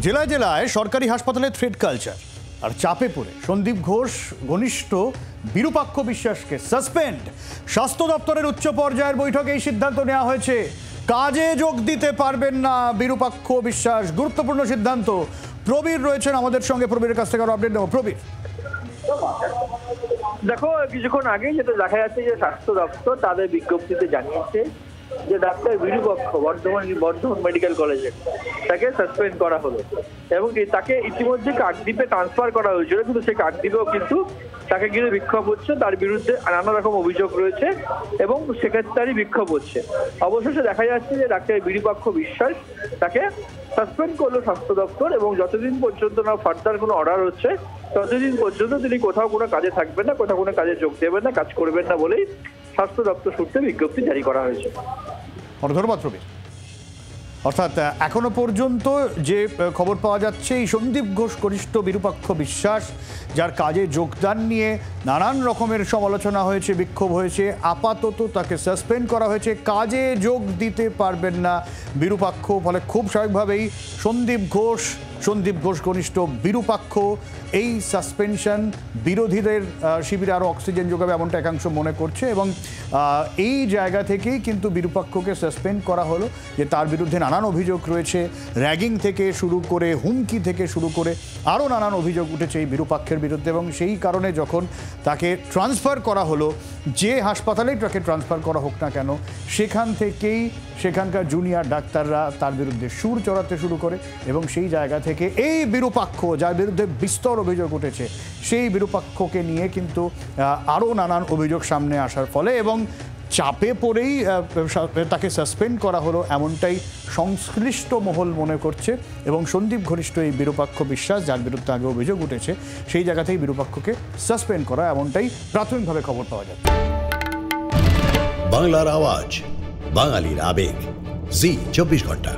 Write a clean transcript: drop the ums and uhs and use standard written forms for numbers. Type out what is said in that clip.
জেলায় জেলায় সরকারি হাসপাতালে থ্রেড কালচার আর চাপে পড়ে সন্দীপ ঘোষ ঘনিষ্ঠ বিরূপাক্ষ বিশ্বাসকে সাসপেন্ড। স্বাস্থ্য দপ্তরের উচ্চ পর্যায়ের বৈঠকে এই সিদ্ধান্ত নেওয়া হয়েছে। কাজে যোগ দিতে পারবেন না বিরূপাক্ষ বিশ্বাস, গুরুত্বপূর্ণ সিদ্ধান্ত। প্রবীর রয়েছেন আমাদের সঙ্গে, প্রবীরের কাছ থেকে আরো আপডেট নেব। প্রবীর, দেখো, কিছুক্ষণ আগে যেটা দেখা যাচ্ছে যে স্বাস্থ্য দপ্তর তাদের বিজ্ঞপ্তিতে জানিয়েছে যে ডাক্তার বিরূপাক্ষ বর্ধমান মেডিকেল কলেজে তাকে সাসপেন্ড করা হলো এবং তাকে ইতিমধ্যে কাকদ্বীপে ট্রান্সফার করা হয়েছিল, কিন্তু সেই কাকদ্বীপেও কিন্তু তাকে ঘিরে বিক্ষোভ হচ্ছে, তার বিরুদ্ধে নানা রকম অভিযোগ রয়েছে এবং সেক্ষেত্রেই বিক্ষোভ হচ্ছে। অবশেষে দেখা যাচ্ছে যে ডাক্তার বিরূপাক্ষ বিশ্বাস তাকে সাসপেন্ড করলো স্বাস্থ্য দপ্তর এবং যতদিন পর্যন্ত না ফার্দার কোনো অর্ডার হচ্ছে ততদিন পর্যন্ত তিনি কোথাও কোনো কাজে থাকবেন না, কোথাও কোনো কাজে যোগ দেবেন না, কাজ করবেন না বলেই স্বাস্থ্য দপ্তর সূত্রে বিজ্ঞপ্তি জারি করা হয়েছে। ধন্যবাদ প্রবীর। অর্থাৎ এখনো পর্যন্ত যে খবর পাওয়া যাচ্ছে, এই সন্দীপ ঘোষ ঘনিষ্ঠ বিরূপাক্ষ বিশ্বাস, যার কাজে যোগদান নিয়ে নানান রকমের সমালোচনা হয়েছে, বিক্ষোভ হয়েছে, আপাতত তাকে সাসপেন্ড করা হয়েছে। কাজে যোগ দিতে পারবেন না বিরূপাক্ষ, ফলে খুব স্বাভাবিকভাবেই সন্দীপ ঘোষ ঘনিষ্ঠ বিরূপাক্ষ এই সাসপেনশন বিরোধীদের শিবিরে আরও অক্সিজেন যোগাবে, এমনটা একাংশ মনে করছে। এবং এই জায়গা থেকেই কিন্তু বিরূপাক্ষকে সাসপেন্ড করা হলো, যে তার বিরুদ্ধে নানান অভিযোগ রয়েছে, র্যাগিং থেকে শুরু করে হুমকি থেকে শুরু করে আরও নানান অভিযোগ উঠেছে এই বিরূপাক্ষের বিরুদ্ধে। এবং সেই কারণে যখন তাকে ট্রান্সফার করা হলো, যে হাসপাতালেই তাকে ট্রান্সফার করা হোক না কেন, সেখান থেকেই সেখানকার জুনিয়র ডাক্তাররা তার বিরুদ্ধে সুর চড়াতে শুরু করে এবং সেই জায়গা থেকে এই বিরূপাক্ষ, যার বিরুদ্ধে বিস্তর অভিযোগ উঠেছে, সেই বিরূপাক্ষকে নিয়ে কিন্তু আরও নানান অভিযোগ সামনে আসার ফলে এবং চাপে পড়েই তাকে সাসপেন্ড করা হলো, এমনটাই সংশ্লিষ্ট মহল মনে করছে। এবং সন্দীপ ঘনিষ্ঠ এই বিরূপাক্ষ বিশ্বাস, যার বিরুদ্ধে আগে অভিযোগ উঠেছে, সেই জায়গা থেকেই বিরূপাক্ষকে সাসপেন্ড করা, এমনটাই প্রাথমিকভাবে খবর পাওয়া যাচ্ছে। বাংলার আওয়াজ, বাঙালির আবেগ, জি 24 ঘন্টা।